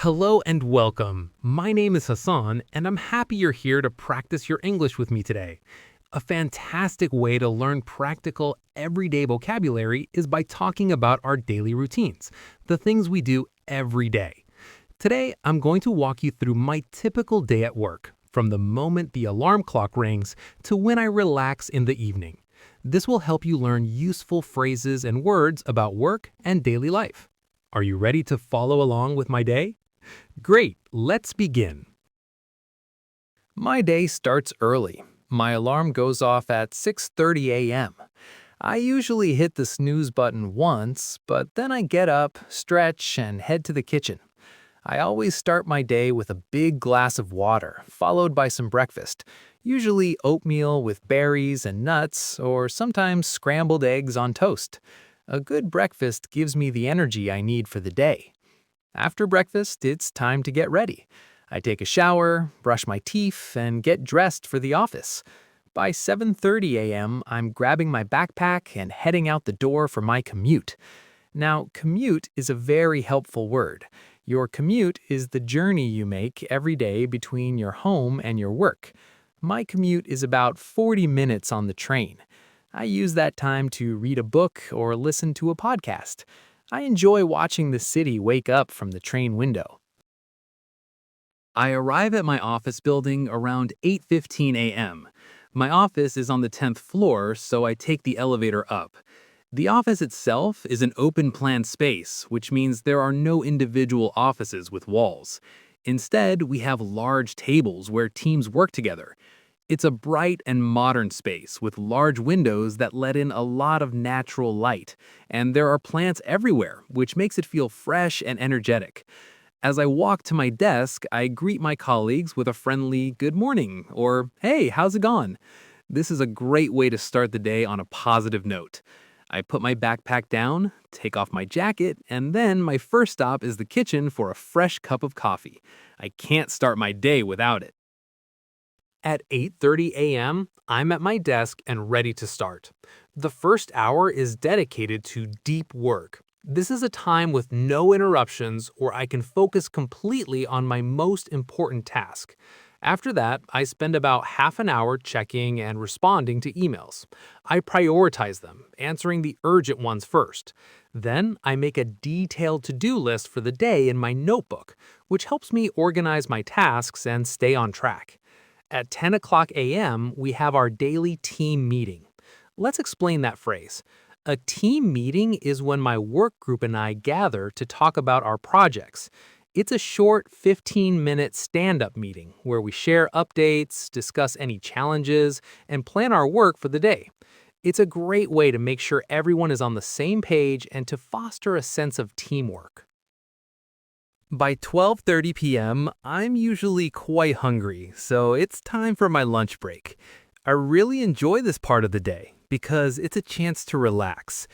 Hello and welcome. My name is Hassan, and I'm happy you're here to practice your English with me today. A fantastic way to learn practical, everyday vocabulary is by talking about our daily routines, the things we do every day. Today, I'm going to walk you through my typical day at work, from the moment the alarm clock rings to when I relax in the evening. This will help you learn useful phrases and words about work and daily life. Are you ready to follow along with my day? Great, let's begin. My day starts early. My alarm goes off at 6:30 a.m. I usually hit the snooze button once, but then I get up, stretch, and head to the kitchen. I always start my day with a big glass of water, followed by some breakfast, usually oatmeal with berries and nuts, or sometimes scrambled eggs on toast. A good breakfast gives me the energy I need for the day. After breakfast, it's time to get ready. I take a shower, brush my teeth, and get dressed for the office. By 7:30 a.m., I'm grabbing my backpack and heading out the door for my commute. Now, commute is a very helpful word. Your commute is the journey you make every day between your home and your work. My commute is about 40 minutes on the train. I use that time to read a book or listen to a podcast. I enjoy watching the city wake up from the train window. I arrive at my office building around 8:15 a.m. My office is on the 10th floor, so I take the elevator up. The office itself is an open-plan space, which means there are no individual offices with walls. Instead, we have large tables where teams work together. It's a bright and modern space with large windows that let in a lot of natural light, and there are plants everywhere, which makes it feel fresh and energetic. As I walk to my desk, I greet my colleagues with a friendly "good morning" or "hey, how's it going?" This is a great way to start the day on a positive note. I put my backpack down, take off my jacket, and then my first stop is the kitchen for a fresh cup of coffee. I can't start my day without it. At 8:30 a.m., I'm at my desk and ready to start. The first hour is dedicated to deep work. This is a time with no interruptions where I can focus completely on my most important task. After that, I spend about half an hour checking and responding to emails. I prioritize them, answering the urgent ones first. Then I make a detailed to-do list for the day in my notebook, which helps me organize my tasks and stay on track. At 10 o'clock a.m., we have our daily team meeting. Let's explain that phrase. A team meeting is when my work group and I gather to talk about our projects. It's a short 15-minute stand-up meeting where we share updates, discuss any challenges, and plan our work for the day. It's a great way to make sure everyone is on the same page and to foster a sense of teamwork. By 12:30 p.m., I'm usually quite hungry, so it's time for my lunch break. I really enjoy this part of the day because it's a chance to relax.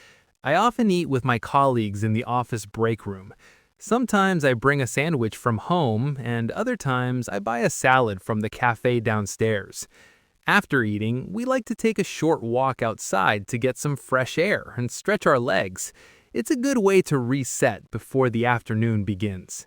I often eat with my colleagues in the office break room. Sometimes I bring a sandwich from home, and other times I buy a salad from the cafe downstairs. After eating, we like to take a short walk outside to get some fresh air and stretch our legs. It's a good way to reset before the afternoon begins.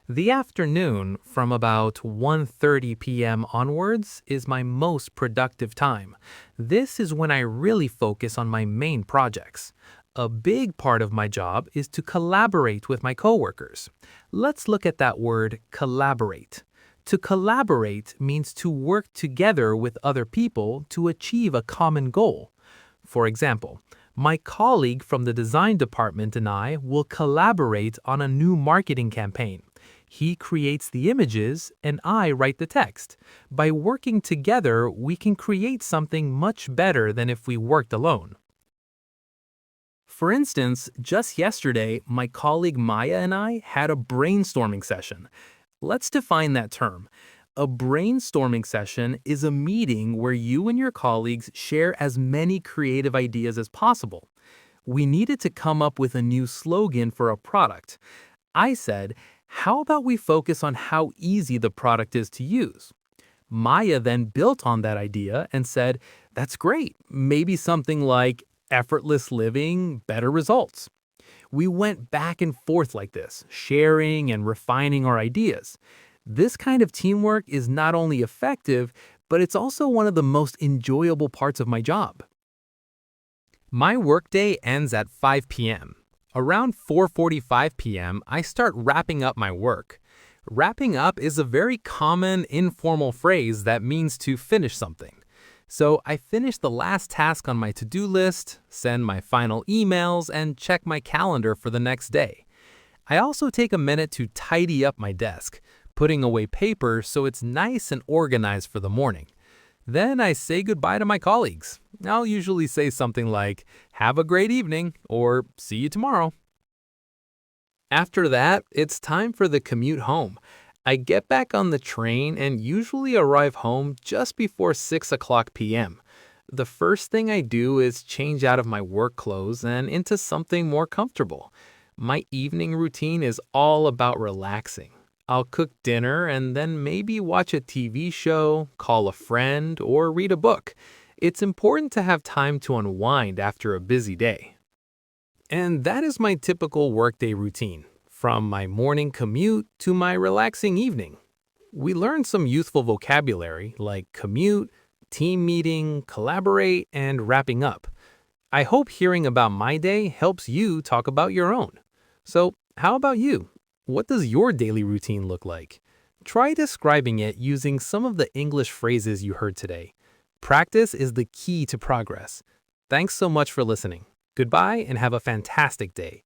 The afternoon, from about 1:30 p.m. onwards, is my most productive time. This is when I really focus on my main projects. A big part of my job is to collaborate with my coworkers. Let's look at that word, collaborate. To collaborate means to work together with other people to achieve a common goal. For example, my colleague from the design department and I will collaborate on a new marketing campaign. He creates the images and I write the text. By working together, we can create something much better than if we worked alone. For instance, just yesterday, my colleague Maya and I had a brainstorming session. Let's define that term. A brainstorming session is a meeting where you and your colleagues share as many creative ideas as possible. We needed to come up with a new slogan for a product. I said, "How about we focus on how easy the product is to use?" Maya then built on that idea and said, "That's great. Maybe something like effortless living, better results." We went back and forth like this, sharing and refining our ideas. This kind of teamwork is not only effective, but it's also one of the most enjoyable parts of my job. My workday ends at 5 p.m. Around 4:45 p.m., I start wrapping up my work. Wrapping up is a very common, informal phrase that means to finish something. So I finish the last task on my to-do list, send my final emails, and check my calendar for the next day. I also take a minute to tidy up my desk, putting away paper so it's nice and organized for the morning. Then I say goodbye to my colleagues. I'll usually say something like, "Have a great evening," or "See you tomorrow." After that, it's time for the commute home. I get back on the train and usually arrive home just before 6 o'clock p.m. The first thing I do is change out of my work clothes and into something more comfortable. My evening routine is all about relaxing. I'll cook dinner and then maybe watch a TV show, call a friend, or read a book. It's important to have time to unwind after a busy day. And that is my typical workday routine, from my morning commute to my relaxing evening. We learned some youthful vocabulary like commute, team meeting, collaborate, and wrapping up. I hope hearing about my day helps you talk about your own. So, how about you? What does your daily routine look like? Try describing it using some of the English phrases you heard today. Practice is the key to progress. Thanks so much for listening. Goodbye and have a fantastic day.